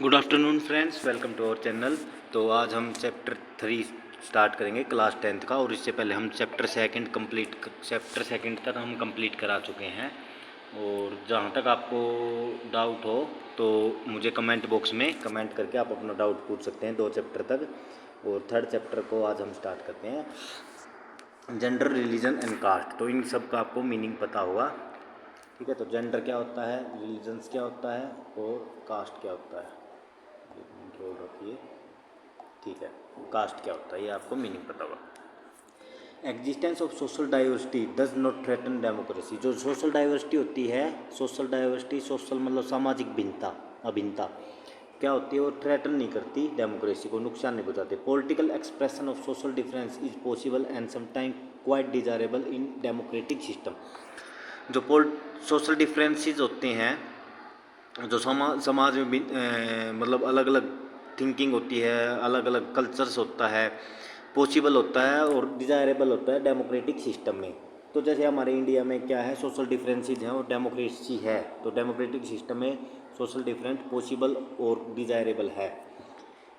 Good afternoon friends, welcome to our channel. तो आज हम चैप्टर 3 स्टार्ट करेंगे क्लास 10th का। और इससे पहले हम चैप्टर सेकंड तक हम कंप्लीट करा चुके हैं। और जहाँ तक आपको डाउट हो तो मुझे कमेंट बॉक्स में कमेंट करके आप अपना डाउट पूछ सकते हैं 2 चैप्टर तक। और थर्ड चैप्टर को आज हम स्टार्ट करते हैं, जेंडर, रिलीजन एंड कास्ट। तो इन सब का आपको मीनिंग पता होगा, ठीक है। तो जेंडर क्या होता है, रिलीजन्स क्या होता है और कास्ट क्या होता है, रोल रखिए, ठीक है। कास्ट क्या होता है ये आपको मीनिंग पता होगा। Existence of social diversity does not threaten democracy. जो सोशल डाइवर्सिटी होती है, सोशल डाइवर्सिटी, सोशल मतलब सामाजिक भिन्नता, अभिन्नता क्या होती है, वो थ्रेटन नहीं करती डेमोक्रेसी को, नुकसान नहीं पहुँचाती। Political expression of social difference is possible and sometime quite desirable in democratic system. जो सोशल डिफरेंसेस होते हैं, जो समाज में मतलब अलग अलग थिंकिंग होती है, अलग अलग कल्चर्स होता है, पॉसिबल होता है और डिज़ायरेबल होता है डेमोक्रेटिक सिस्टम में। तो जैसे हमारे इंडिया में क्या है, सोशल डिफरेंसेस हैं और डेमोक्रेसी है। तो डेमोक्रेटिक सिस्टम में सोशल डिफरेंस पॉसिबल और डिज़ायरेबल है।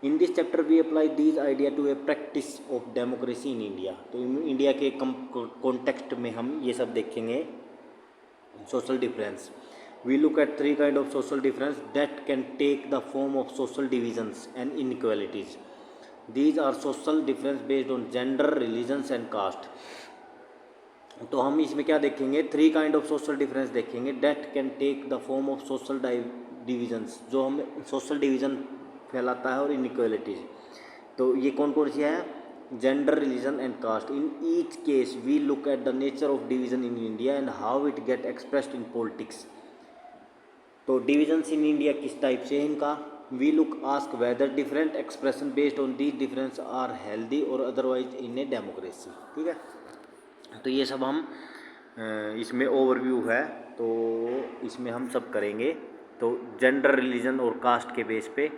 In this chapter we apply these idea to a practice of democracy in India. तो इंडिया के कॉन्टेक्स्ट में हम ये सब देखेंगे। Social difference, we look at 3 kind of social difference that can take the form of social divisions and inequalities. These are social difference based on gender, religions and caste. तो हम इसमें क्या देखेंगे, 3 kind of social difference देखेंगे that can take the form of social divisions, जो हम social division फैलाता है, और inequalities। तो ये कौन कौन सी है, gender, religion and caste. In each case we look at the nature of division in India and how it get expressed in politics. तो डिविजन्स इन इंडिया किस टाइप से है इनका, we look ask whether different expression based on these difference are healthy और otherwise in a democracy, ठीक है। तो ये सब हम इसमें ओवरव्यू है, तो इसमें हम सब करेंगे। तो जेंडर, रिलीजन और कास्ट के बेस पे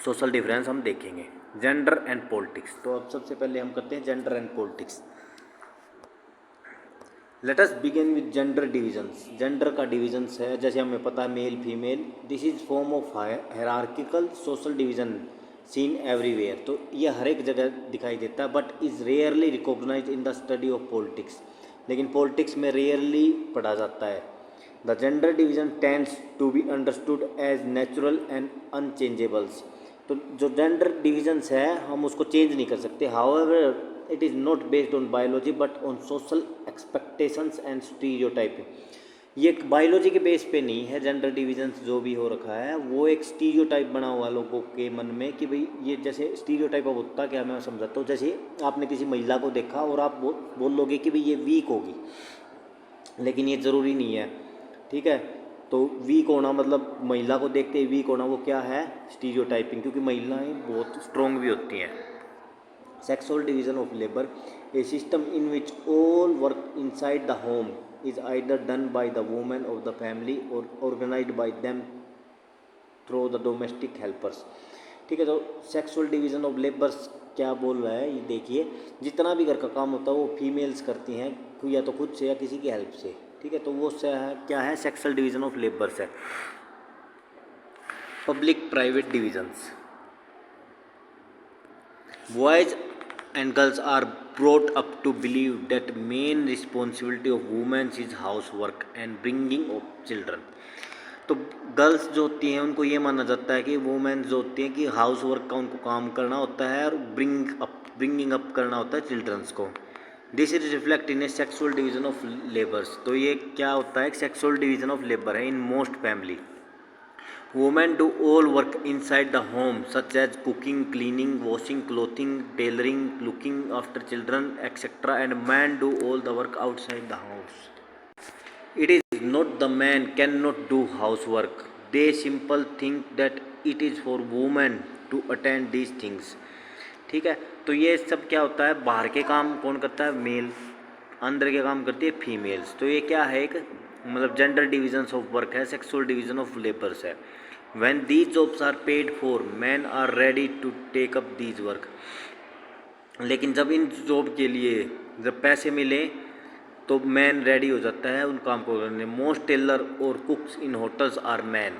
सोशल डिफरेंस हम देखेंगे। जेंडर एंड पॉलिटिक्स, तो अब सबसे पहले हम करते हैं gender and politics. Let us begin with gender divisions. Gender का डिविजन्स है, जैसे हमें पता है male female, this is form of hierarchical social division seen everywhere. तो ये हर एक जगह दिखाई देता है, but is rarely recognize in the study of politics. लेकिन पॉलिटिक्स में रेयरली पढ़ा जाता है। The gender division tends to be understood as natural and unchangeables. तो जो जेंडर डिविजन्स है हम उसको चेंज नहीं कर सकते। However it is not based on biology but on social expectations and stereotyping. ये एक बायोलॉजी के बेस पे नहीं है। जेंडर डिविजन्स जो भी हो रखा है वो एक स्टीरियोटाइप बना हुआ लोगों के मन में कि भाई ये, जैसे स्टीरियोटाइप अब होता क्या, मैं समझाता हूँ। जैसे आपने किसी महिला को देखा और आप बोलोगे कि भाई ये वीक होगी, लेकिन ये ज़रूरी नहीं है, ठीक है। तो वीक होना मतलब महिला को देखते ही वीक होना, वो क्या है, स्टीरियोटाइपिंग, क्योंकि महिलाएं बहुत स्ट्रॉन्ग भी होती हैं। Sexual division of labour, a system in which all work inside the home is either done by the women of the family और organised by them through the domestic helpers, ठीक है। तो सेक्सुअल डिवीजन ऑफ लेबर्स क्या बोल रहा है, ये देखिए। जितना भी घर का काम होता है वो फीमेल्स करती हैं, या तो खुद से या किसी की हेल्प से, ठीक है। तो वो क्या है, सेक्सुअल डिवीजन ऑफ लेबर्स है। Public private divisions, boys and girls are brought up to believe that main responsibility of women is housework and bringing up children। तो गर्ल्स जो होती हैं उनको ये माना जाता है कि वुमेन जो होती हैं कि हाउस वर्क का उनको काम करना होता है और ब्रिंगिंग अप करना होता है चिल्ड्रंस को। This is reflect in A sexual division of labours. तो ये क्या होता है, एक सेक्सुअल डिवीजन ऑफ लेबर है in most family. Women do all work inside the home such as cooking, cleaning, washing clothing, tailoring, looking after children, etc. and men do all the work outside the house. It is not the man cannot do housework. They simple think that it is for women to attend these things. ठीक है। तो ये सब क्या होता है, बाहर के काम कौन करता है, मेल, अंदर के काम करती है फीमेल्स। तो ये क्या है, एक मतलब जेंडर डिविजन्स ऑफ वर्क है, सेक्सुअल डिवीजन ऑफ लेबर्स है। When these jobs are paid for, men are ready to take up these work। लेकिन जब इन जॉब के लिए जब पैसे मिले तो मैन रेडी हो जाता है उन काम को करने। मोस्ट टेलर और cooks in hotels are man,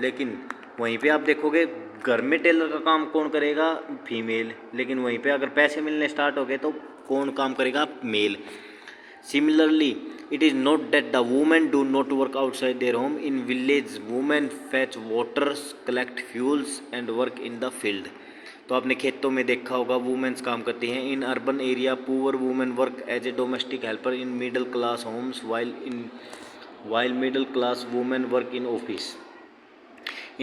लेकिन वहीं पे आप देखोगे घर में टेलर का काम कौन करेगा, फीमेल, लेकिन वहीं पे अगर पैसे मिलने स्टार्ट हो गए तो कौन काम करेगा, mail. Similarly, it is not that the women do not work outside their home. In village, women fetch waters, collect fuels and work in the field. तो आपने खेतों में देखा होगा वुमेन्स काम करती हैं। In urban area poor women work as a domestic helper in middle class homes while middle class women work in office.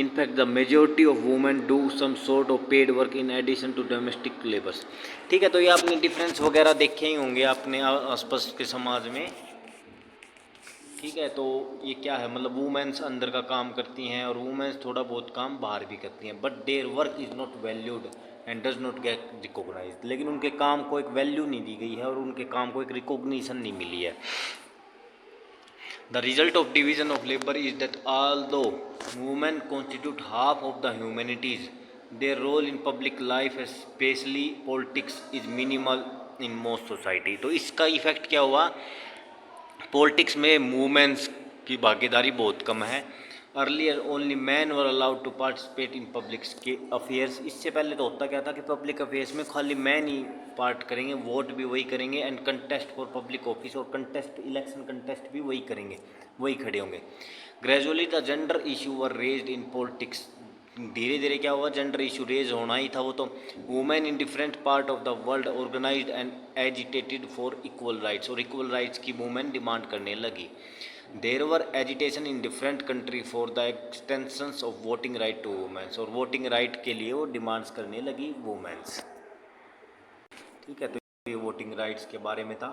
In fact, the majority of women do some sort of paid work in addition to domestic labors. ठीक है, तो ये आपने difference वगैरह देखे ही होंगे अपने आसपास के समाज में। ठीक है, तो ये क्या है, मतलब वुमेन्स अंदर का काम करती हैं और वुमेन्स थोड़ा बहुत काम बाहर भी करती हैं, but their work is not valued and does not get recognised. लेकिन उनके काम को एक वैल्यू नहीं दी गई है और उनके काम को एक रिकॉग्निशन नहीं मिली है। The result of division of labor is that although women constitute half of the humanities, their role in public life, especially politics, is minimal in most society. तो इसका इफेक्ट क्या हुआ, पॉलिटिक्स में वुमेन्स की भागीदारी बहुत कम है। Earlier only man were allowed to participate in public affairs. इससे पहले तो होता क्या था कि पब्लिक अफेयर्स में खाली मैन ही पार्ट करेंगे, वोट भी वही करेंगे and contest for public office, और कंटेस्ट इलेक्शन कंटेस्ट भी वही करेंगे, वही खड़े होंगे। Gradually the gender issue were raised in politics. धीरे धीरे क्या हुआ, जेंडर इशू रेज होना ही था वो तो। Women in different part of the world organized and agitated for equal rights, और इक्वल राइट्स की वुमेन डिमांड करने लगी। There were agitation in different country for the extensions of voting right to womens, और voting right के लिए वो demands करने लगी वुमेन्स। ठीक है, तो ये वोटिंग राइट्स के बारे में था।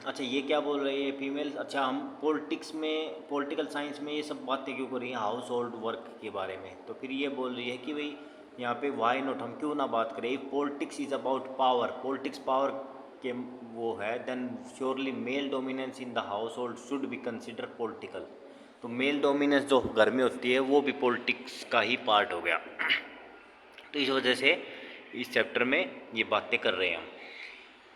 अच्छा, ये क्या बोल रही है फीमेल्स। अच्छा, हम पॉलिटिक्स में, पॉलिटिकल साइंस में ये सब बातें क्यों कर रही हैं, हाउस होल्ड वर्क के बारे में। तो फिर ये बोल रही है कि भाई यहाँ पे वाई नॉट, हम क्यों ना बात करें, politics is about power, politics power के वो है, then surely male dominance in the household should be consider political. तो मेल डोमिनेंस जो घर में होती है वो भी पॉलिटिक्स का ही पार्ट हो गया। तो इस वजह से इस चैप्टर में ये बातें कर रहे हैं हम।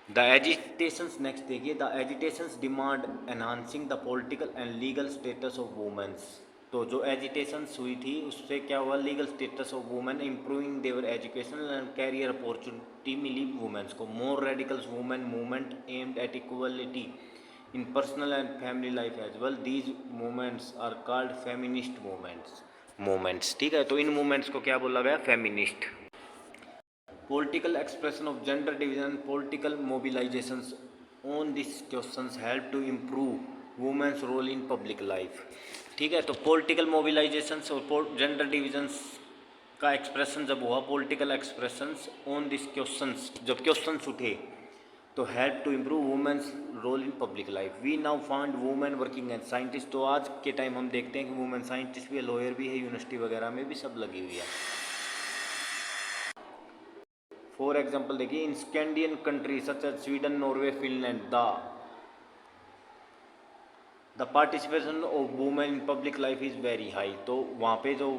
द एजिटेशंस, नेक्स्ट देखिए, the agitations demand enhancing the political and legal status of womens. तो जो एजिटेशंस हुई थी उससे क्या हुआ, legal status of women, improving their education and career opportunity मिली वुमेन्स को। More radicals women movement aimed at equality in personal and family life as well, these movements are called feminist movements. ठीक है, तो इन movements को क्या बोला गया, feminist. Political expression of gender division, political mobilizations on these questions help to improve women's role in public life. ठीक है, तो political mobilizations और gender divisions का एक्सप्रेशन जब हुआ, political expressions on these questions, जब क्वेश्चंस उठे तो help to improve women's role in public life. We now find women working as scientists. तो आज के टाइम हम देखते हैं कि women scientist भी है, लॉयर भी है, यूनिवर्सिटी वगैरह में भी सब लगी हुई है। फॉर एग्जाम्पल देखिए, in Scandian country such as Sweden, Norway, Finland, the participation of women in public life is very high. तो वहाँ पे जो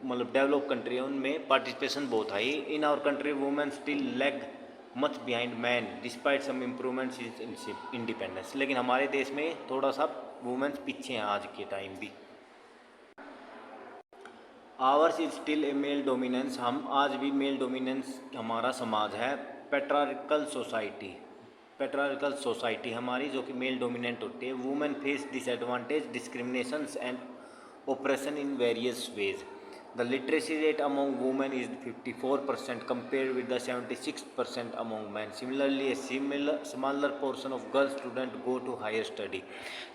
मतलब डेवलप कंट्री है उनमें पार्टिसिपेशन बहुत high. In our country women still lag much behind man despite some improvements in independence. लेकिन हमारे देश में थोड़ा सा वुमेन्स पीछे हैं आज के टाइम भी। Hours is still a male dominance, हम आज भी मेल डोमिनेंस हमारा समाज है। पेट्रार्कल सोसाइटी हमारी जो कि मेल डोमिनेंट होती है। Women face disadvantage, discriminations and oppression in various ways. The literacy rate among women is 54% compare with the 76% among man. Similarly a smaller portion of girl student go to higher study.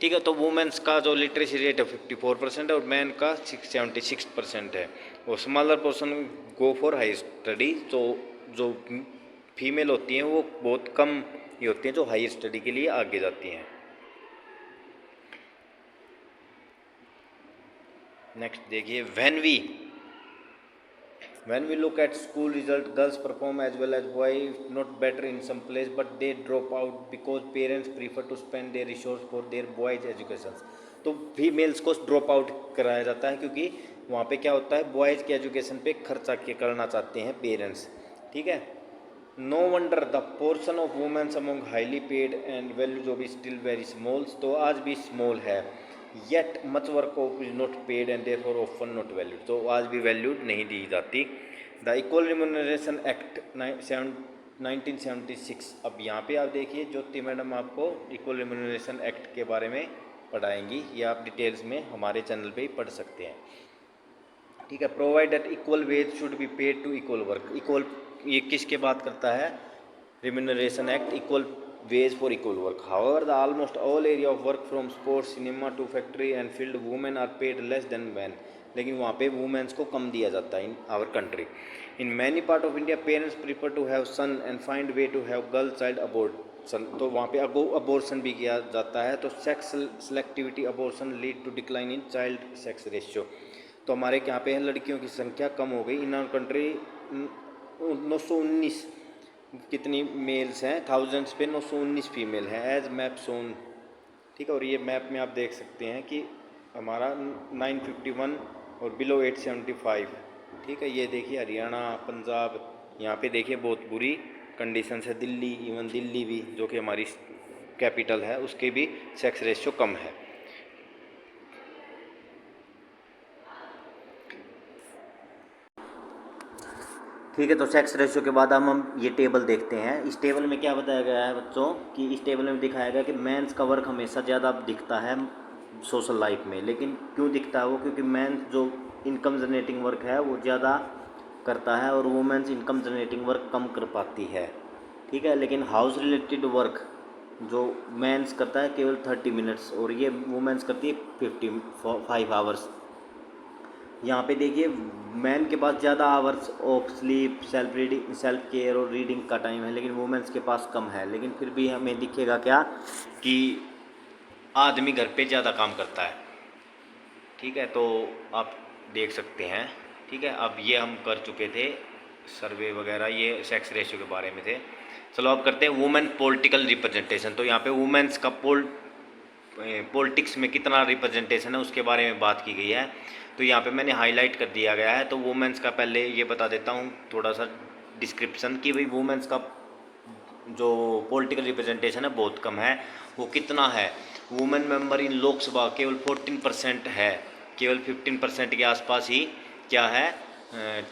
ठीक है, तो women's का जो literacy rate है 54% है और man का 76% है, और smaller portion go for higher study. तो जो फीमेल होती हैं वो बहुत कम ही होती हैं जो हायर स्टडी के लिए आगे जाती हैं। नेक्स्ट देखिए, when we look at school result, girls perform as well as boys, not better in some place, but they drop out because parents prefer to spend their resource for their boys education. तो females को drop out कराया जाता है क्योंकि वहाँ पे क्या होता है, बॉयज़ के एजुकेशन पे खर्चा करना चाहते हैं पेरेंट्स। ठीक है, no wonder the portion of womens among highly paid and value job is still very small. तो आज भी स्मॉल है। Yet much work of is not paid and therefore often not valued, तो आज भी वैल्यूड नहीं दी जाती। द इक्वल रिम्यूनरेशन एक्ट 1976, अब यहाँ पे आप देखिए ज्योति मैडम आपको इक्वल रिम्यूनरेशन एक्ट के बारे में पढ़ाएंगी, ये आप डिटेल्स में हमारे चैनल पे ही पढ़ सकते हैं। ठीक है, provide that equal wage should be paid to equal work. Equal ये किसके बात करता है? Remuneration act, equal wage for equal work. However the almost all area of work from sports, cinema to factory and field women are paid less than man, लेकिन वहाँ पे womens को कम दिया जाता है in our country. In many part of India parents prefer to have son and find way to have girl child abortion, तो वहाँ पे अबॉर्शन भी किया जाता है। तो sex selectivity abortion lead to decline in child sex ratio, तो हमारे यहाँ पे लड़कियों की संख्या कम हो गई। इन आवर कंट्री 919 कितनी मेल्स हैं, थाउजेंड्स पे 919 फीमेल हैं एज मैप सोन। ठीक है, और ये मैप में आप देख सकते हैं कि हमारा 951 और बिलो 875। ठीक है, ये देखिए हरियाणा, पंजाब, यहाँ पे देखिए बहुत बुरी कंडीशंस है। दिल्ली, इवन दिल्ली भी जो कि हमारी कैपिटल है, उसके भी सेक्स रेशियो कम है। ठीक है, तो सेक्स रेशियो के बाद हम ये टेबल देखते हैं। इस टेबल में क्या बताया गया है बच्चों कि इस टेबल में दिखाया गया कि मेंस का वर्क हमेशा ज़्यादा दिखता है सोशल लाइफ में, लेकिन क्यों दिखता है वो? क्योंकि मेंस जो इनकम जनरेटिंग वर्क है वो ज़्यादा करता है और वुमेन्स इनकम जनरेटिंग वर्क कम कर पाती है। ठीक है, लेकिन हाउस रिलेटेड वर्क जो मेंस करता है केवल 30 मिनट्स और ये वुमेन्स करती है 55 आवर्स। यहाँ पे देखिए मैन के पास ज़्यादा hours of sleep, self care और रीडिंग का टाइम है, लेकिन वुमेन्स के पास कम है। लेकिन फिर भी हमें दिखेगा क्या कि आदमी घर पे ज़्यादा काम करता है। ठीक है, तो आप देख सकते हैं। ठीक है, अब ये हम कर चुके थे सर्वे वगैरह, ये सेक्स रेशियो के बारे में थे। चलो अब करते हैं वुमेन पॉलिटिकल रिप्रेजेंटेशन। तो यहाँ पे वुमेन्स का पॉलिटिक्स में कितना रिप्रेजेंटेशन है उसके बारे में बात की गई है। तो यहाँ पे मैंने हाईलाइट कर दिया गया है। तो वुमेन्स का पहले ये बता देता हूँ थोड़ा सा डिस्क्रिप्शन कि भाई वुमेन्स का जो पॉलिटिकल रिप्रेजेंटेशन है बहुत कम है। वो कितना है? वुमेन मेंबर इन लोकसभा केवल 14% है, केवल 15% के आसपास ही क्या है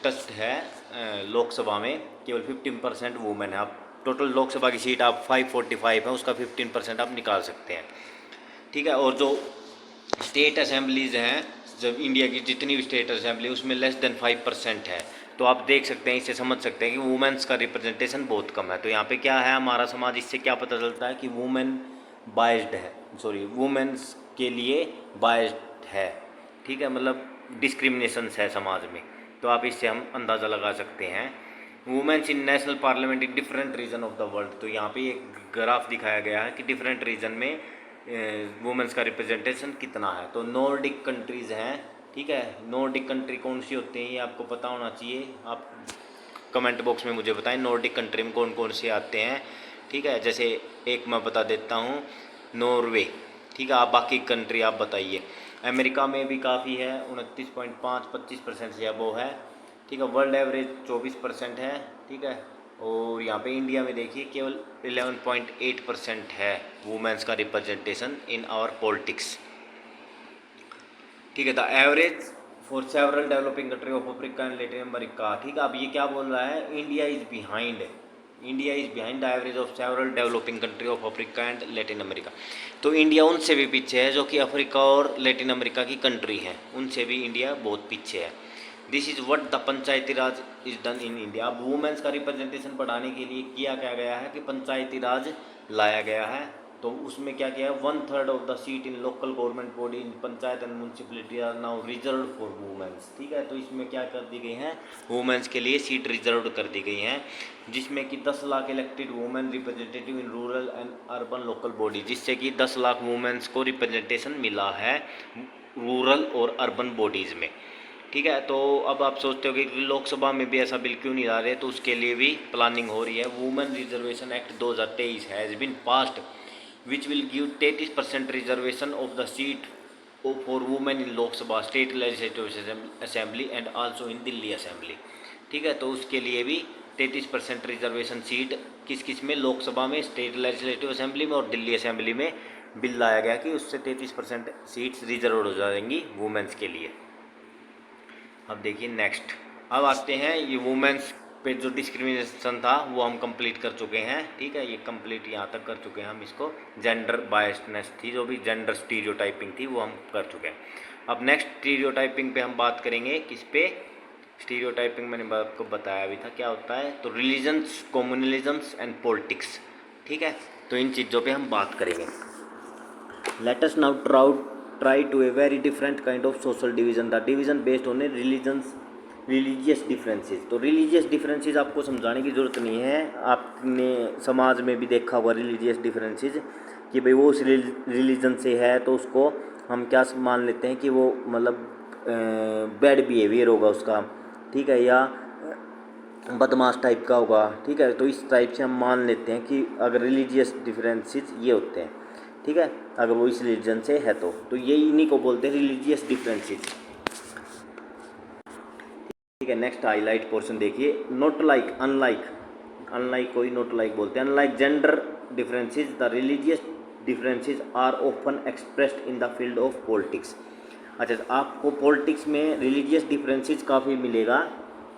टस्ट है लोकसभा में, केवल 15% वुमेन है। आप टोटल लोकसभा की सीट आप 545 है, उसका 15% आप निकाल सकते हैं। ठीक है, और जो स्टेट असेंबलीज हैं, जब इंडिया की जितनी भी स्टेट असेंबली उसमें लेस देन 5% है। तो आप देख सकते हैं, इससे समझ सकते हैं कि वुमेन्स का रिप्रेजेंटेशन बहुत कम है। तो यहाँ पे क्या है हमारा समाज, इससे क्या पता चलता है कि वुमेन बायस्ड है, सॉरी वुमेन्स के लिए बायस्ड है। ठीक है, मतलब डिस्क्रिमिनेशंस है समाज में। तो आप इससे हम अंदाज़ा लगा सकते हैं। Womens in national parliament in different region of the world, तो यहाँ पे एक ग्राफ दिखाया गया है कि डिफरेंट रीजन में वुमेन्स का रिप्रेजेंटेशन कितना है। तो नॉर्डिक कंट्रीज़ हैं। ठीक है, नॉर्डिक कंट्री कौन सी होती हैं ये आपको पता होना चाहिए। आप कमेंट बॉक्स में मुझे बताएं नॉर्डिक कंट्री में कौन कौन से आते हैं। ठीक है, जैसे एक मैं बता देता हूँ, नॉर्वे। ठीक है, आप बाकी कंट्री आप बताइए। अमेरिका में भी काफ़ी है, 29.5 25% से अबोव है। ठीक है, वर्ल्ड एवरेज 24% है। ठीक है, और यहाँ पे इंडिया में देखिए केवल 11.8% है वुमेन्स का रिप्रेजेंटेशन इन आवर पॉलिटिक्स। ठीक है, the average for several developing country of Africa and Latin America. ठीक है, अब ये क्या बोल रहा है? India is behind the average of several developing country of Africa and Latin America. तो इंडिया उनसे भी पीछे है जो कि अफ्रीका और लैटिन अमेरिका की कंट्री हैं, उनसे भी इंडिया बहुत पीछे है। This is what the Panchayati Raj is done in India. अब वुमेन्स का रिप्रेजेंटेशन बढ़ाने के लिए किया क्या गया है कि पंचायती राज लाया गया है। तो उसमें क्या किया है, 1/3 of the seat in local government body in panchayat and municipality are now reserve for womens. ठीक है, तो इसमें क्या कर दी गई हैं, वुमेन्स के लिए सीट रिजर्व कर दी गई हैं, जिसमें कि 10 lakh elected women representative in rural and urban local body, जिससे कि 10 लाख वुमेन्स को रिप्रेजेंटेशन मिला है रूरल और अर्बन बॉडीज़ में। ठीक है, तो अब आप सोचते हो कि लोकसभा में भी ऐसा बिल क्यों नहीं ला रहे, तो उसके लिए भी प्लानिंग हो रही है। Women reservation act 2023 has been passed which will give 33% reservation of the seat for women in Lok Sabha, State Legislative Assembly and also in Delhi Assembly। ठीक है, तो उसके लिए भी 33% रिजर्वेशन सीट किस किस में, लोकसभा में, स्टेट लेजिस्लेटिव असेंबली में और दिल्ली असेंबली में बिल लाया गया कि उससे 33% सीट्स रिजर्व हो जाएंगी वुमेंस के लिए। अब देखिए नेक्स्ट, अब आते हैं ये वुमेंस पे जो डिस्क्रिमिनेशन था वो हम कंप्लीट कर चुके हैं, ठीक है, ये कंप्लीट यहाँ तक कर चुके हैं हम इसको। जेंडर बायसनेस थी, जो भी जेंडर स्टीरियोटाइपिंग थी वो हम कर चुके हैं। अब नेक्स्ट स्टीरियोटाइपिंग पे हम बात करेंगे, किस पे? स्टीरियोटाइपिंग मैंने आपको बताया भी था क्या होता है, तो रिलीजन्स, कम्युनलिज्म्स एंड पॉलिटिक्स, ठीक है, तो इन चीज़ों पे हम बात करेंगे। Let us now try to a very different kind of social division, the division based on a religious differences। तो religious differences आपको समझाने की ज़रूरत नहीं है, आपने समाज में भी देखा होगा religious differences कि भाई वो उस रिलीजन से है तो उसको हम क्या मान लेते हैं कि वो मतलब बैड बिहेवियर होगा उसका, ठीक है, या बदमाश टाइप का होगा, ठीक है, तो इस टाइप से हम मान लेते हैं कि अगर रिलीजियस डिफरेंसेस ये होते हैं, ठीक है, अगर वो इस रिलीजन से है तो ये इन्हीं को बोलते हैं रिलीजियस डिफरेंसेस, ठीक है। नेक्स्ट हाईलाइट पोर्शन देखिए, नॉट लाइक, अनलाइक, अनलाइक कोई नॉट लाइक बोलते हैं। Unlike gender differences, the religious differences are often expressed in the field of politics. अच्छा, आपको पॉलिटिक्स में रिलीजियस डिफरेंसेस काफ़ी मिलेगा,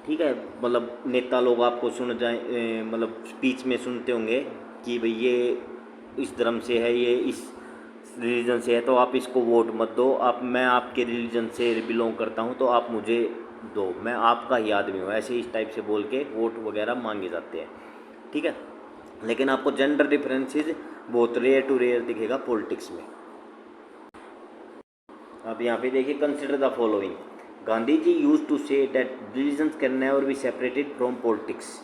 ठीक है, मतलब नेता लोग आपको सुन जाए, मतलब स्पीच में सुनते होंगे कि भाई ये इस धर्म से है, ये इस रिलीजन से है, तो आप इसको वोट मत दो, आप, मैं आपके रिलीजन से बिलोंग करता हूँ तो आप मुझे दो, मैं आपका ही आदमी हूँ, ऐसे इस टाइप से बोल के वोट वगैरह मांगे जाते हैं, ठीक है। लेकिन आपको जेंडर डिफरेंसेस बहुत रेयर टू रेयर दिखेगा पॉलिटिक्स में। अब यहाँ पे देखिए, consider the following, Gandhi ji use to say that religions can never be separated from politics.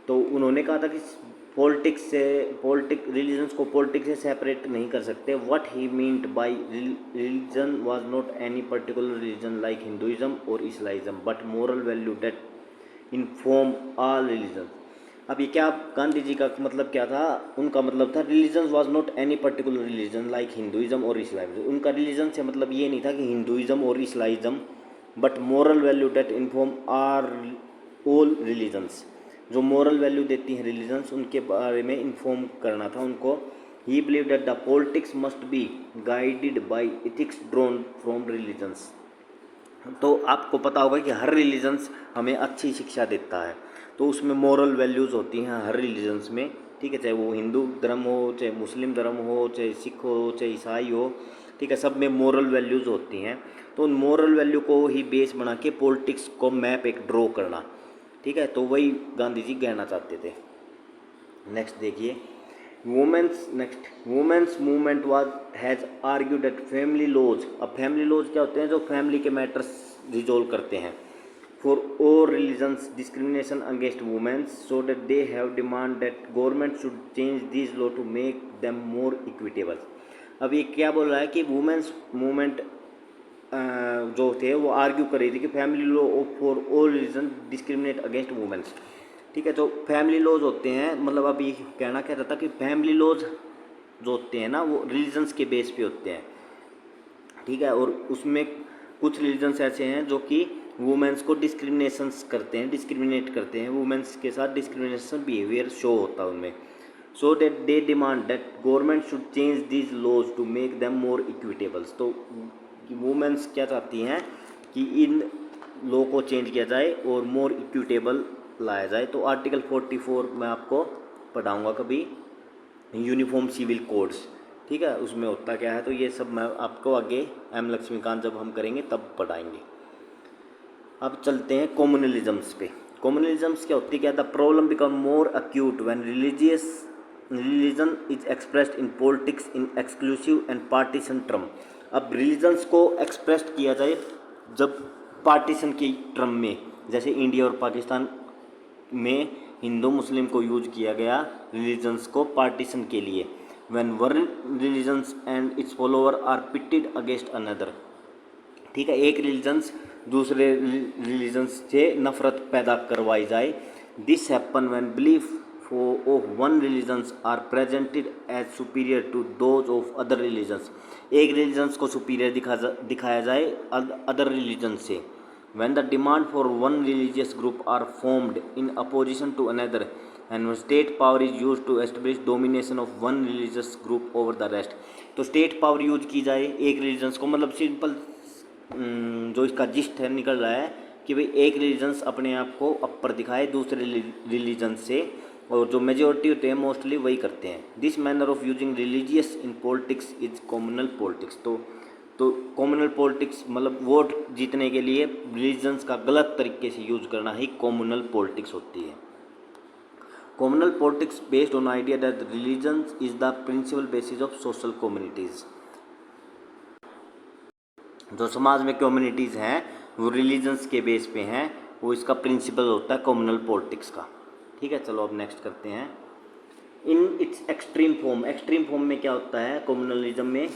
तो उन्होंने कहा था कि पॉलिटिक्स से, रिलीजन्स को पॉलिटिक्स से सेपरेट नहीं कर सकते। What he meant by religion was not any particular religion like Hinduism और Islamism but moral value that inform all religion. अब ये क्या, गांधी जी का मतलब क्या था? उनका मतलब था religion was not any particular religion like Hinduism और इस्लामिज्म। उनका रिलीजन से मतलब ये नहीं था कि हिंदुइज्म और Islamism, but moral value that inform are all religions, जो मोरल वैल्यू देती हैं रिलीजन्स उनके बारे में इन्फॉर्म करना था उनको। ही believe that the politics must be guided by ethics drawn from religions. तो आपको पता होगा कि हर रिलीजन्स हमें अच्छी शिक्षा देता है, तो उसमें मोरल वैल्यूज़ होती हैं हर रिलीजन्स में, ठीक है, चाहे वो हिंदू धर्म हो, चाहे मुस्लिम धर्म हो, चाहे सिख हो, चाहे ईसाई हो, ठीक है, सब में मोरल वैल्यूज़ होती हैं। तो उन मोरल वैल्यू को ही बेस बना के पॉलिटिक्स को मैप एक ड्रॉ करना, ठीक है, तो वही गांधी जी कहना चाहते थे। नेक्स्ट देखिए, womens movement was has argue that family laws. अब फैमिली लॉज क्या होते हैं? जो फैमिली के मैटर्स रिजोल्व करते हैं। For all religions discrimination against womens, so that they have demand that government should change this law to make them more equitable. अब ये क्या बोल रहा है कि वुमेन्स मूवमेंट जो थे वो आर्ग्यू कर रही थी कि family law for all religion discriminate against womens, ठीक है। तो फैमिली लॉज होते हैं, मतलब अब ये कहना क्या रहता कि फैमिली लॉज जो होते हैं ना वो रिलीजन्स के बेस पे होते हैं, ठीक है, और उसमें कुछ रिलीजन्स ऐसे हैं जो कि वुमेन्स को डिस्क्रिमिनेशंस करते हैं, डिस्क्रिमिनेट करते हैं, वुमेन्स के साथ डिस्क्रिमिनेशन बिहेवियर शो होता है उनमें। So that they demand that government should change this laws to make them more equitables. तो वुमेन्स क्या चाहती हैं कि इन लॉ को चेंज किया जाए और मोर इक्विटेबल लाया जाए। तो आर्टिकल 44 मैं आपको पढ़ाऊँगा कभी, यूनिफॉर्म सिविल कोड्स, ठीक है, उसमें होता क्या है, तो ये सब मैं आपको आगे एम लक्ष्मीकांत जब हम करेंगे तब पढ़ाएंगे। अब चलते हैं कम्युनलिज्म्स पे। कम्युनलिज्म्स क्या होती है? क्या the problem become more acute when religion is expressed in politics in exclusive and partition term. अब रिलीजन्स को एक्सप्रेस किया जाए जब पार्टीशन के टर्म में, जैसे इंडिया और पाकिस्तान में हिंदू मुस्लिम को यूज किया गया रिलीजन्स को पार्टीशन के लिए। When one religions and its follower are pitted against another, ठीक है, एक रिलीजन्स दूसरे रिलीजन्स से नफरत पैदा करवाई जाए। This happen when belief of one religions are presented as superior to those of other religions. एक रिलीजन्स को सुपीरियर दिखाया जाए अदर रिलीजन से। When the demand for one religious group are formed in opposition to another and state power is use to establish domination of one religious group over the rest. तो state power use की जाए एक religions को, मतलब simple जो इसका gist है निकल रहा है कि भाई एक रिलीजन्स अपने आप को अपर दिखाए दूसरे रिलीजन से, और जो मेजोरिटी होते हैं मोस्टली वही करते हैं। This manner of using religious in politics is communal politics. तो कॉम्युनल पॉलिटिक्स मतलब वोट जीतने के लिए रिलीजन्स का गलत तरीके से यूज करना ही कॉम्युनल पॉलिटिक्स होती है। Communal politics based on idea that religion is the principal basis of social communities. जो समाज में कम्युनिटीज़ हैं वो रिलीजन्स के बेस पे हैं, वो इसका प्रिंसिपल होता है कम्युनल पॉलिटिक्स का। ठीक है, चलो अब नेक्स्ट करते हैं। इन इट्स एक्सट्रीम फॉर्म में क्या होता है कम्युनलिज्म में,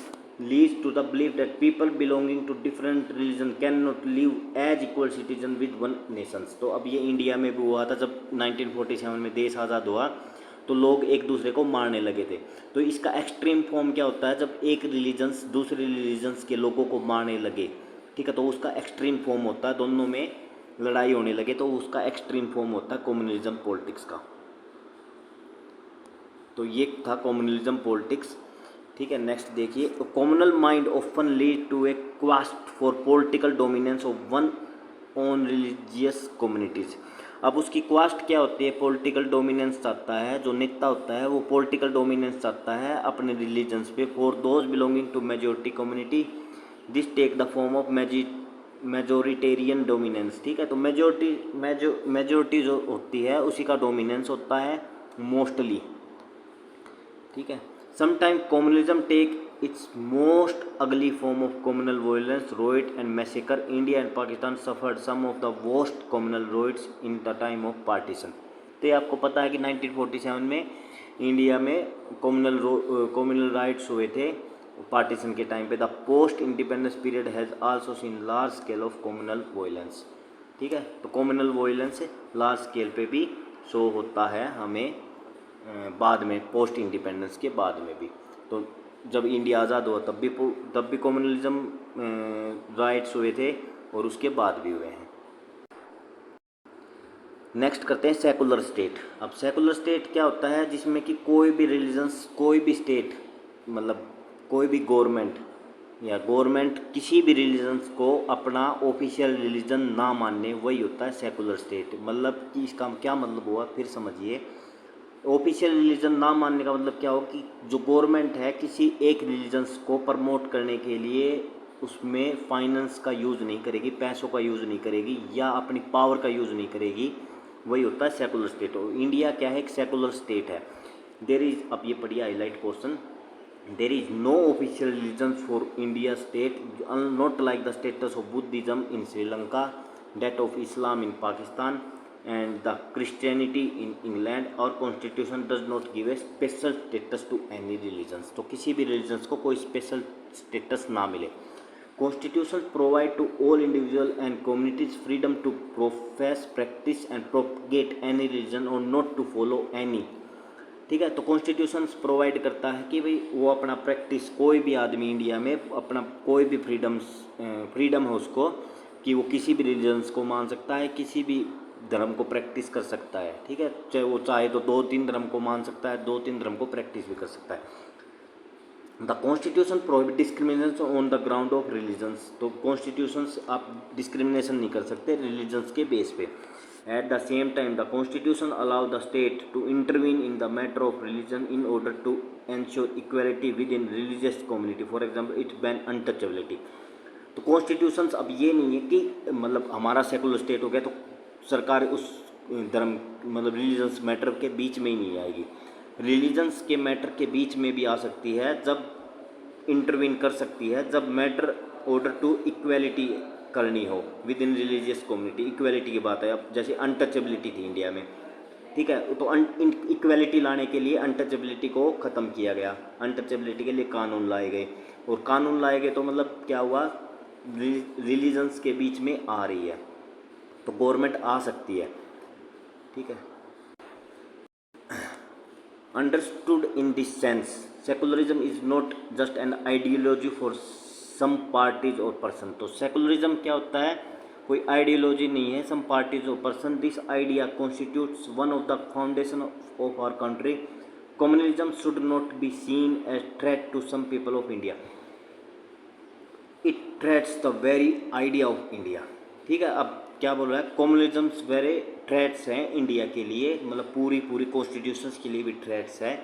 leads to the belief that people belonging to different religion can not live as equal citizen with one nations. तो अब ये इंडिया में भी हुआ था जब 1947 में देश आज़ाद हुआ, तो लोग एक दूसरे को मारने लगे थे। तो इसका एक्सट्रीम फॉर्म क्या होता है, जब एक रिलीजन्स दूसरे रिलीजन्स के लोगों को मारने लगे, ठीक है, तो उसका एक्सट्रीम फॉर्म होता है, दोनों में लड़ाई होने लगे तो उसका एक्सट्रीम फॉर्म होता है कम्युनलिज्म पॉलिटिक्स का। तो ये था कम्युनलिज्म पॉलिटिक्स। ठीक है, नेक्स्ट देखिए। Communal mind often lead to a quest for political dominance of one on religious communities. अब उसकी क्वास्ट क्या होती है, पॉलिटिकल डोमिनेंस चाहता है, जो नेता होता है वो पॉलिटिकल डोमिनेंस चाहता है अपने रिलीजन्स पे for those belonging to majority community. This take the form of majoritarian dominance. ठीक है, तो मेजोरिटी जो होती है उसी का डोमिनेंस होता है मोस्टली। ठीक है, sometime communalism take its most ugly form of communal violence, riot and massacre. India and Pakistan suffered some of the worst communal riots in the time of partition. तो ये आपको पता है कि 1947 में इंडिया में कम्युनल राइट्स हुए थे पार्टीशन के टाइम पे। The post independence period has also seen large scale of communal violence. ठीक है, तो कम्युनल वायलेंस लार्ज स्केल पे भी शो होता है हमें बाद में, पोस्ट इंडिपेंडेंस के बाद में भी। तो जब इंडिया आज़ाद हुआ तब भी कम्युनलिज्म राइट्स हुए थे और उसके बाद भी हुए हैं। नेक्स्ट करते हैं सेकुलर स्टेट। अब सेकुलर स्टेट क्या होता है, जिसमें कि कोई भी रिलीजन्स, कोई भी स्टेट, मतलब कोई भी गवर्नमेंट किसी भी रिलीजन्स को अपना ऑफिशियल रिलीजन ना मानने, वही होता है सेकुलर स्टेट। मतलब कि इसका क्या मतलब हुआ फिर समझिए। ऑफिशियल रिलीजन ना मानने का मतलब क्या हो कि जो गवर्नमेंट है किसी एक रिलीजन्स को प्रमोट करने के लिए उसमें फाइनेंस का यूज़ नहीं करेगी, पैसों का यूज़ नहीं करेगी या अपनी पावर का यूज़ नहीं करेगी, वही होता है सेकुलर स्टेट। और इंडिया क्या है, एक सेकुलर स्टेट है। देर इज़, अब ये पढ़िए highlight portion, there is no official religions for India state not like the status of Buddhism in Sri Lanka, that of Islam in Pakistan and the Christianity in England. और constitution does not give a special status to any religions. तो किसी भी religions को कोई special status ना मिले। Constitution provide to all individual and communities freedom to profess, practice and propagate any religion or not to follow any. ठीक है, तो कॉन्स्टिट्यूशन प्रोवाइड करता है कि भाई वो अपना प्रैक्टिस, कोई भी आदमी इंडिया में अपना कोई भी फ्रीडम है उसको कि वो किसी भी रिलीजन्स को मान सकता है, किसी भी धर्म को प्रैक्टिस कर सकता है। ठीक है, चाहे वो चाहे तो 2-3 धर्म को मान सकता है, 2-3 धर्म को प्रैक्टिस भी कर सकता है। The constitution prohibit discrimination on the ground of religions. तो कॉन्स्टिट्यूशन आप डिस्क्रिमिनेशन नहीं कर सकते रिलीजन्स के बेस पे। At the same time the constitution allow the state to intervene in the matter of religion in order to ensure equality with in religious community. For example it ban untouchability. तो constitutions अब ये नहीं है कि मतलब हमारा secular state हो गया तो सरकार उस धर्म मतलब रिलीजन्स मैटर के बीच में ही नहीं आएगी। रिलीजन्स के मैटर के बीच में भी आ सकती है, जब इंटरवीन कर सकती है, जब मैटर ऑर्डर टू इक्वलिटी करनी हो with in religious community. Equality की बात है, अब जैसे अनटचेबिलिटी थी इंडिया में, ठीक है, तो इक्वलिटी लाने के लिए अनटचेबिलिटी को ख़त्म किया गया, अनटचेबिलिटी के लिए कानून लाए गए। और कानून लाए गए तो मतलब क्या हुआ, रिलीजन्स के बीच में आ रही है तो गवर्नमेंट आ सकती है। ठीक है, understood in this sense secularism is not just an ideology for some parties और पर्सन। तो सेकुलरिज्म क्या होता है, कोई आइडियोलॉजी नहीं है, सम पार्टीज और person, this idea constitutes one of the foundation of our country, communalism should not be seen as threat to some people of India, it threats the very idea of India. ठीक है, अब क्या बोल रहा है, communalism very threats हैं India के लिए, मतलब पूरी कॉन्स्टिट्यूशंस के लिए भी थ्रेट्स है।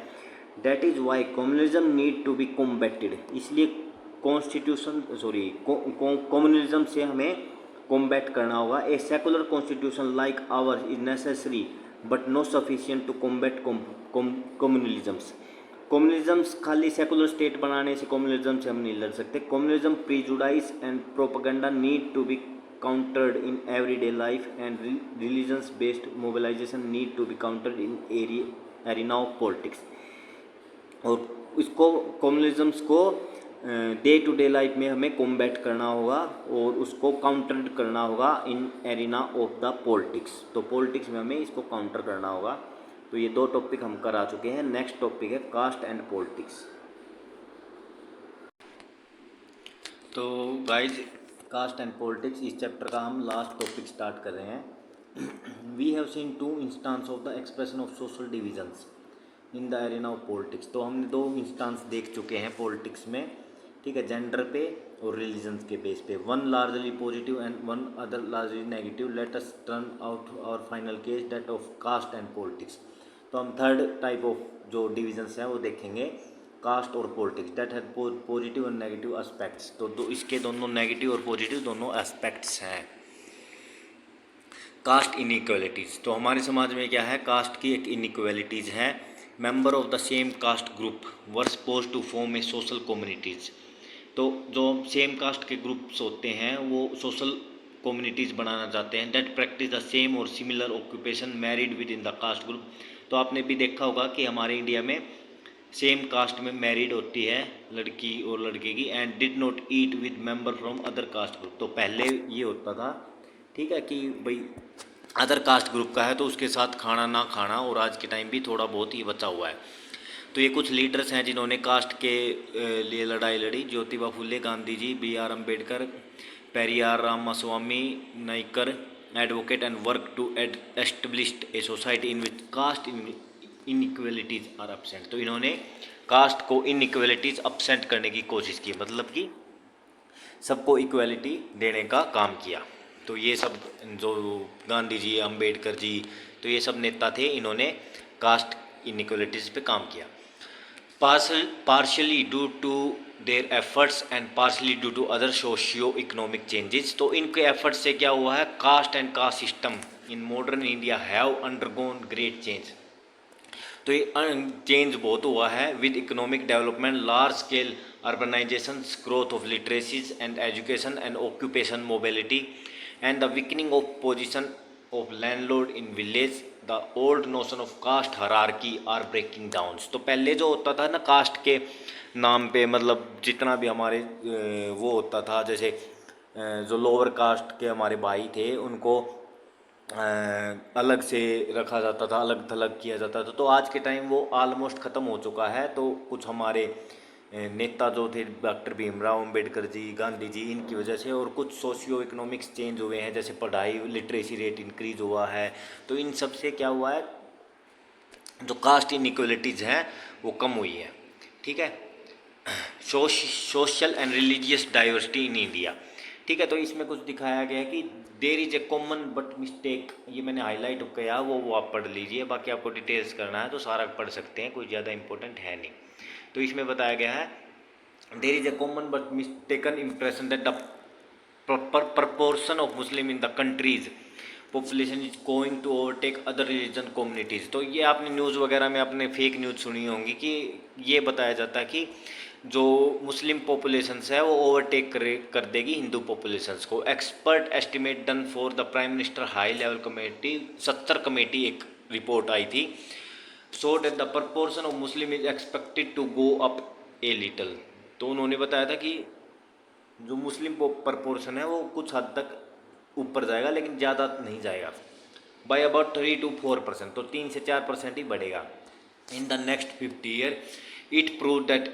That is why communalism need to be combatted, इसलिए कम्युनलिज्म से हमें कॉम्बैट करना होगा। A secular constitution like our is necessary but not sufficient to combat communalisms. Communalisms खाली सेकुलर स्टेट बनाने से कम्युनलिज्म से हम नहीं लड़ सकते। Communalism prejudice and propaganda need to be countered in everyday life and religions based mobilization need to be countered in arena of politics। और इसको कम्युनलिज्म्स को डे टू डे लाइफ में हमें कॉम्बैट करना होगा और उसको काउंटर करना होगा इन एरिना ऑफ द पॉलिटिक्स। तो पॉलिटिक्स में हमें इसको काउंटर करना होगा। तो ये दो टॉपिक हम करा चुके हैं। नेक्स्ट टॉपिक है कास्ट एंड पॉलिटिक्स। तो गाइज कास्ट एंड पॉलिटिक्स इस चैप्टर का हम लास्ट टॉपिक स्टार्ट कर रहे हैं। We have seen two instance of the expression of social divisions in the arena of politics. तो हमने दो इंस्टांस देख चुके हैं पॉलिटिक्स में, ठीक है, जेंडर पे और रिलीजन्स के बेस पे। One largely positive and one other largely negative. Let us turn out our final case that of caste and politics. तो हम थर्ड टाइप ऑफ जो डिविजन्स हैं वो देखेंगे, कास्ट और politics, that have positive and negative aspects. तो इसके दोनों नेगेटिव और पॉजिटिव दोनों एस्पेक्ट्स हैं। कास्ट इनइक्वालिटीज़, तो हमारे समाज में क्या है, कास्ट की एक इनइक्वालिटीज़ है। Member of the same caste group were suppose to form a social communities. तो जो सेम कास्ट के ग्रुप्स होते हैं वो सोशल कम्युनिटीज़ बनाना चाहते हैं। दैट प्रैक्टिस द सेम और similar occupation married with in the caste group. तो आपने भी देखा होगा कि हमारे इंडिया में सेम कास्ट में मैरिड होती है लड़की और लड़के की, and did not eat with member from other caste group. तो पहले ये होता था, ठीक है, कि भाई अदर कास्ट ग्रुप का है तो उसके साथ खाना ना खाना, और आज के टाइम भी थोड़ा बहुत ही बचा हुआ है। तो ये कुछ लीडर्स हैं जिन्होंने कास्ट के लिए लड़ाई लड़ी। Jyotiba Phule, Gandhi ji, B.R. Ambedkar, Periyar Ramaswami Naicker, advocate and work to established a society in which caste inequalities are absent. तो इन्होंने कास्ट को इनइक्वालिटीज़ एब्सेंट करने की कोशिश की, मतलब कि सबको इक्वालिटी देने का काम किया। तो ये सब जो गांधी जी, अम्बेडकर जी, तो ये सब नेता थे, इन्होंने कास्ट इनइक्वालिटीज़ पे काम किया। Partially due to their efforts and partially due to other socio economic changes. तो इनके एफर्ट्स से क्या हुआ है, caste and caste system in modern India have undergone great change. तो ये चेंज बहुत हुआ है with economic development, large scale urbanisation, growth of literacies and education and occupation mobility and the weakening of position of landlord in village. The old notion of caste hierarchy are breaking down. तो पहले जो होता था ना, cast के नाम पे मतलब जितना भी हमारे वो होता था, जैसे जो लोअर कास्ट के हमारे भाई थे उनको अलग से रखा जाता था, अलग थलग किया जाता था। तो आज के टाइम वो ऑलमोस्ट ख़त्म हो चुका है। तो कुछ हमारे नेता जो थे, डॉक्टर भीमराव अम्बेडकर जी, गांधी जी, इनकी वजह से, और कुछ सोशियो इकोनॉमिक्स चेंज हुए हैं, जैसे पढ़ाई, लिटरेसी रेट इंक्रीज हुआ है। तो इन सब से क्या हुआ है, जो कास्ट इनइक्वालिटीज़ हैं वो कम हुई है, ठीक है। Social and religious diversity in India, ठीक है। तो इसमें कुछ दिखाया गया है कि there is a common but mistake, ये मैंने हाईलाइट किया, वो आप पढ़ लीजिए। बाकी आपको डिटेल्स करना है तो सारा पढ़ सकते हैं, कोई ज़्यादा इंपॉर्टेंट है नहीं। तो इसमें बताया गया है there is a common but mistaken impression that the proportion of Muslim in the country's population is going to overtake other religion communities। तो ये आपने न्यूज़ वगैरह में आपने फेक न्यूज़ सुनी होंगी कि ये बताया जाता है कि जो मुस्लिम पॉपुलेशंस है वो ओवरटेक कर देगी हिंदू पॉपुलेशंस को। Expert estimate done for the prime minister high level committee, 70 committee एक रिपोर्ट आई थी, so that the proportion of Muslim is expected to go up a little. तो उन्होंने बताया था कि जो मुस्लिम प्रपोर्शन है वो कुछ हद तक ऊपर जाएगा, लेकिन ज़्यादा नहीं जाएगा, बाय अबाउट 3 to 4%। तो 3 से 4% ही बढ़ेगा in the next 50 year. It prove that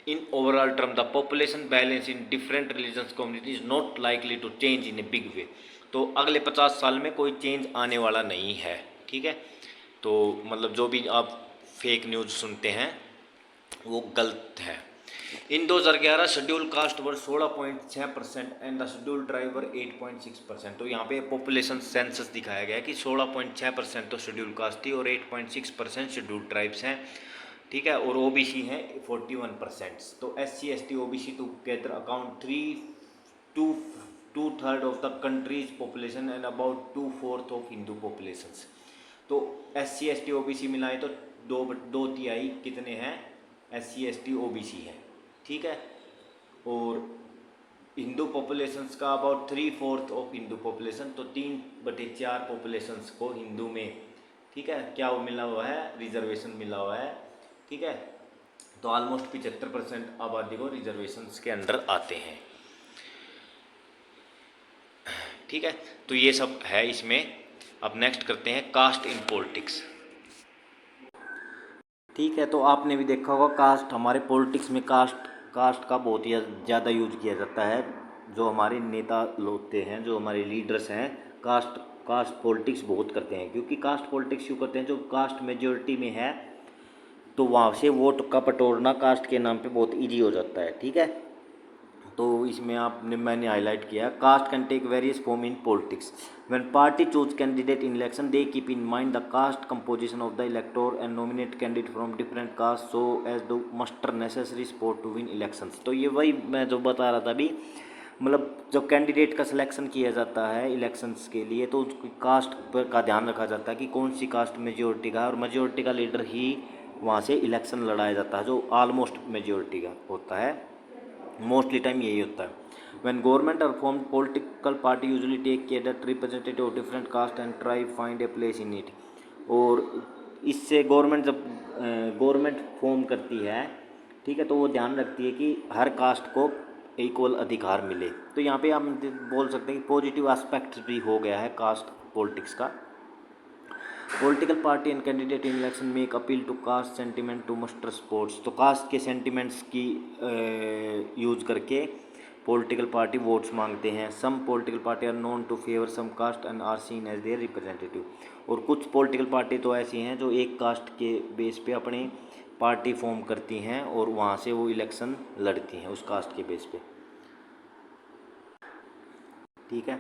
in overall term the population balance in different religions community is not likely to change in a big way. तो अगले 50 साल में कोई चेंज आने वाला नहीं है। ठीक है, तो मतलब जो भी आप फेक न्यूज़ सुनते हैं वो गलत है। In 2011 schedule caste were 16.6% and the schedule tribe were 8.6%। तो यहाँ पे पॉपुलेशन सेंसस दिखाया गया है कि 16.6% तो शेड्यूल कास्ट थी और 8.6% शेड्यूल ट्राइब्स हैं। ठीक है, और ओबीसी हैं 41%। तो SC ST OBC together account 2/3 of the countries population and about 2/4 of Hindu populations. तो SC ST OBC मिलाए तो दो तिहाई कितने हैं, SC ST OBC है। ठीक है, और हिंदू पॉपुलेशंस का अबाउट 3/4 ऑफ हिंदू पॉपुलेशन, तो 3/4 पॉपुलेशंस को हिंदू में, ठीक है, क्या वो मिला हुआ है, रिजर्वेशन मिला हुआ है। ठीक है, तो ऑलमोस्ट 75% आबादी को रिजर्वेशंस के अंडर आते हैं। ठीक है, तो ये सब है इसमें। अब नेक्स्ट करते हैं कास्ट इन पॉलिटिक्स। ठीक है, तो आपने भी देखा होगा कास्ट, हमारे पॉलिटिक्स में कास्ट का बहुत ही ज़्यादा यूज किया जाता है। जो हमारे नेता होते हैं, जो हमारे लीडर्स हैं, कास्ट पॉलिटिक्स बहुत करते हैं। क्योंकि कास्ट पॉलिटिक्स क्यों करते हैं, जो कास्ट मेजोरिटी में है तो वहाँ से वोट का बटोरना कास्ट के नाम पे बहुत इजी हो जाता है। ठीक है, तो इसमें मैंने हाईलाइट किया caste can take various form in politics. When party choose candidate in election they keep in mind the caste composition of the elector and nominate candidate from different caste so as to muster necessary support to win elections. तो ये वही मैं जो बता रहा था अभी, मतलब जब कैंडिडेट का सिलेक्शन किया जाता है इलेक्शंस के लिए तो उसकी कास्ट पर का ध्यान रखा जाता है कि कौन सी कास्ट मेजोरिटी का है, और मेजोरिटी का लीडर ही वहाँ से इलेक्शन लड़ाया जाता है, जो ऑलमोस्ट मेजोरिटी का होता है। मोस्टली टाइम यही होता है। When government are form political party usually take care that representative of different caste and tribe find a place in it. और इससे गवर्नमेंट जब गवर्नमेंट फॉर्म करती है, ठीक है, तो वो ध्यान रखती है कि हर कास्ट को इक्वल अधिकार मिले। तो यहाँ पे हम बोल सकते हैं कि पॉजिटिव एस्पेक्ट भी हो गया है कास्ट पॉलिटिक्स का। Political party and candidate in election make appeal to caste sentiment to muster supports. तो कास्ट के सेंटिमेंट्स की यूज करके पॉलिटिकल पार्टी वोट्स मांगते हैं। Some political party are known to favour some caste and are seen as their representative. और कुछ political party तो ऐसी हैं जो एक कास्ट के बेस पे अपनी पार्टी फॉर्म करती हैं और वहाँ से वो इलेक्शन लड़ती हैं उस कास्ट के बेस पे। ठीक है,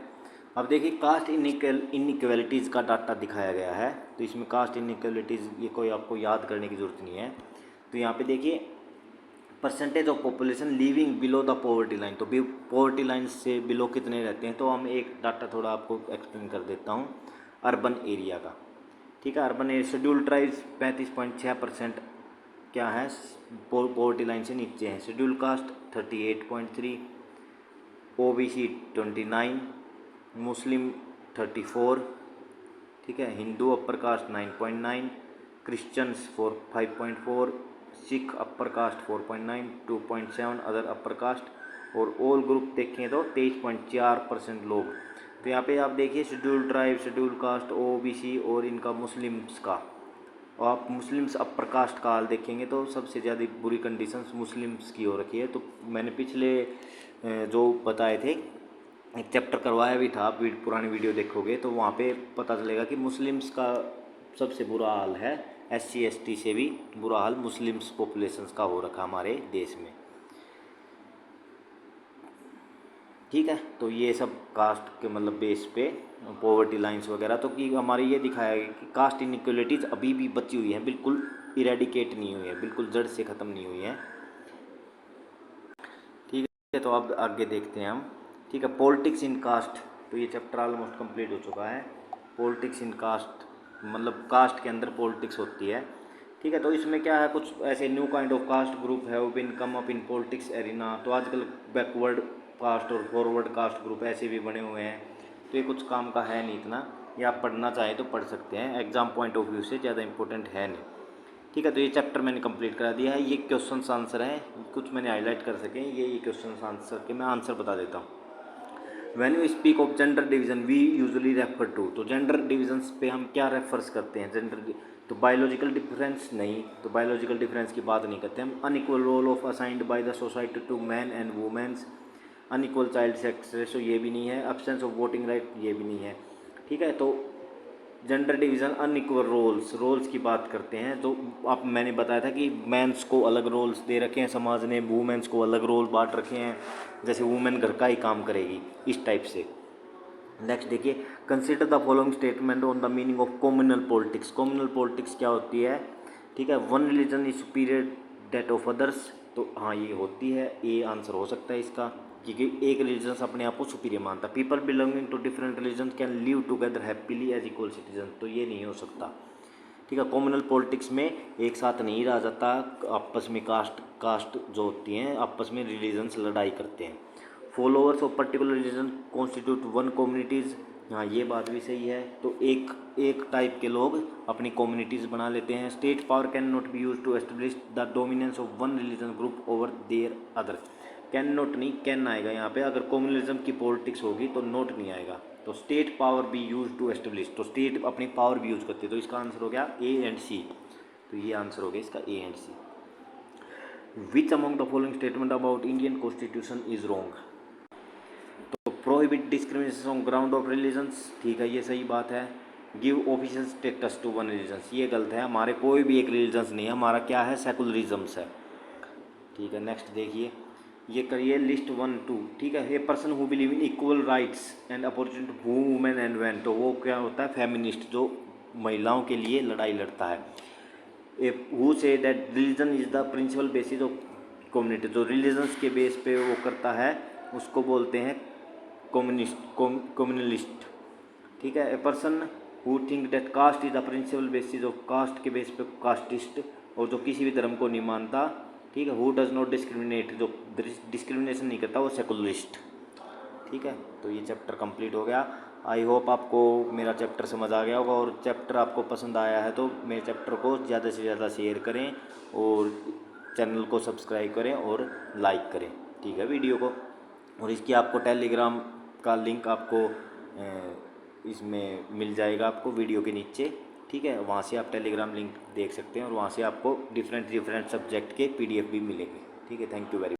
अब देखिए कास्ट इनइक्वलिटीज़ का डाटा दिखाया गया है। तो इसमें कास्ट इनइक्वलिटीज़ ये कोई आपको याद करने की ज़रूरत नहीं है। तो यहाँ पे देखिए percentage of population living below the poverty line. तो पॉवर्टी लाइन से बिलो कितने रहते हैं, तो हम एक डाटा थोड़ा आपको एक्सप्लेन कर देता हूँ अर्बन एरिया का। ठीक है, अर्बन एरिया शेड्यूल ट्राइब्स 35.6% क्या है, पॉवर्टी लाइन से नीचे हैं। शेड्यूल कास्ट 38.3, OBC 29, मुस्लिम 34, ठीक है, Hindu upper caste 9.9, Christians 5.4, Sikh upper caste 4.9, 2.7 other upper caste, और ऑल ग्रुप देखें तो 23.4% लोग। तो यहाँ पे आप देखिए schedule tribe, schedule caste, OBC और इनका मुस्लिम्स का, और आप मुस्लिम्स अपर कास्ट का हाल देखेंगे तो सबसे ज़्यादा बुरी कंडीशंस मुस्लिम्स की हो रखी है। तो मैंने पिछले जो बताए थे एक चैप्टर करवाया भी था, आप पुरानी वीडियो देखोगे तो वहाँ पे पता चलेगा कि मुस्लिम्स का सबसे बुरा हाल है, SC ST से भी बुरा हाल मुस्लिम्स पॉपुलेशंस का हो रखा हमारे देश में। ठीक है, तो ये सब कास्ट के मतलब बेस पे पॉवर्टी लाइंस वगैरह, तो कि हमारे ये दिखाया गया कि कास्ट इनइक्वलिटीज़ अभी भी बची हुई हैं, बिल्कुल इरेडिकेट नहीं हुई है, बिल्कुल जड़ से ख़त्म नहीं हुई है। ठीक है, तो अब आगे देखते हैं हम। ठीक है, पॉलिटिक्स इन कास्ट, तो ये चैप्टर ऑलमोस्ट कंप्लीट हो चुका है। पॉलिटिक्स इन कास्ट मतलब कास्ट के अंदर पॉलिटिक्स होती है। ठीक है, तो इसमें क्या है, कुछ ऐसे new kind of caste group है वो been come up in politics arena. तो आजकल बैकवर्ड कास्ट और फॉरवर्ड कास्ट ग्रुप ऐसे भी बने हुए हैं। तो ये कुछ काम का है नहीं इतना, ये आप पढ़ना चाहें तो पढ़ सकते हैं, एग्जाम पॉइंट ऑफ व्यू से ज़्यादा इंपॉर्टेंट है नहीं। ठीक है, तो ये चैप्टर मैंने कंप्लीट करा दिया है। ये क्वेश्चन आंसर हैं, कुछ मैंने हाईलाइट कर सकें, ये क्वेश्चन आंसर के मैं आंसर बता देता हूँ। When you speak of gender division we usually refer to. तो जेंडर डिविजन्स पे हम क्या रेफर्स करते हैं, जेंडर तो बायोलॉजिकल डिफरेंस नहीं, तो बायोलॉजिकल डिफरेंस की बात नहीं करते हम। Unequal role of assigned by the society to man and womens, unequal child sex ratio ये भी नहीं है, एब्सेंस ऑफ वोटिंग राइट ये भी नहीं है, ठीक है। तो जेंडर डिवीज़न, अनइक्वल रोल्स की बात करते हैं। तो आप मैंने बताया था कि मेंस को अलग रोल्स दे रखे हैं समाज ने, वुमेन्स को अलग रोल बांट रखे हैं, जैसे वुमेन घर का ही काम करेगी, इस टाइप से। नेक्स्ट देखिए, consider the following statement on the meaning of communal politics. Communal politics क्या होती है, ठीक है। One religion is superior that of others, तो हाँ ये होती है, ये आंसर हो सकता है इसका, क्योंकि एक रिलीजन अपने आप को सुपीरियर मानता है। People belonging to different religion can live together happily as equal citizen, तो ये नहीं हो सकता, ठीक है। कम्युनल पॉलिटिक्स में एक साथ नहीं रहा जाता, आपस में कास्ट जो होती हैं आपस में रिलीजन्स लड़ाई करते हैं। Followers of particular religion constitute one communities, हाँ ये बात भी सही है। तो एक टाइप के लोग अपनी कम्युनिटीज़ बना लेते हैं। State power can not be use to establish the dominance of one religion group over their other. Can not नहीं, कैन आएगा यहाँ पे। अगर कम्युनलिज्म की पॉलिटिक्स होगी तो नोट नहीं आएगा। तो state power be use to establish, तो स्टेट अपनी पावर भी यूज करती है, तो इसका आंसर हो गया ए एंड सी। तो ये आंसर हो गया इसका A and C. Which among the following statement about Indian constitution is wrong. तो prohibit discrimination on ground of religions, ठीक है ये सही बात है। Give official status to one religions, ये गलत है। हमारे कोई भी एक रिलीजन्स नहीं है, हमारा क्या है, सेकुलरिज्म्स है, ठीक है। नेक्स्ट देखिए, ये करिए लिस्ट 1 2, ठीक है। A person who believe in equal rights and opportunity for women and man, तो वो क्या होता है, फेमिनिस्ट, जो महिलाओं के लिए लड़ाई लड़ता है। A who say that religion is the principal basis of community, जो रिलीजन्स के बेस पे वो करता है उसको बोलते हैं कम्युनलिस्ट, ठीक है। A person who think that caste is the principal basis of, caste के बेस पे कास्टिस्ट, और जो किसी भी धर्म को नहीं मानता, ठीक है। हु डज नॉट डिस्क्रिमिनेट, जो डिस्क्रिमिनेशन नहीं करता, वो सेकुलरिस्ट, ठीक है। तो ये चैप्टर कंप्लीट हो गया। आई होप आपको मेरा चैप्टर समझ आ गया होगा, और चैप्टर आपको पसंद आया है तो मेरे चैप्टर को ज़्यादा से ज़्यादा शेयर करें और चैनल को सब्सक्राइब करें और लाइक करें, ठीक है वीडियो को। और इसकी आपको टेलीग्राम का लिंक आपको इसमें मिल जाएगा, आपको वीडियो के नीचे, ठीक है। वहाँ से आप टेलीग्राम लिंक देख सकते हैं और वहाँ से आपको डिफरेंट सब्जेक्ट के PDF भी मिलेंगे, ठीक है। Thank you very much.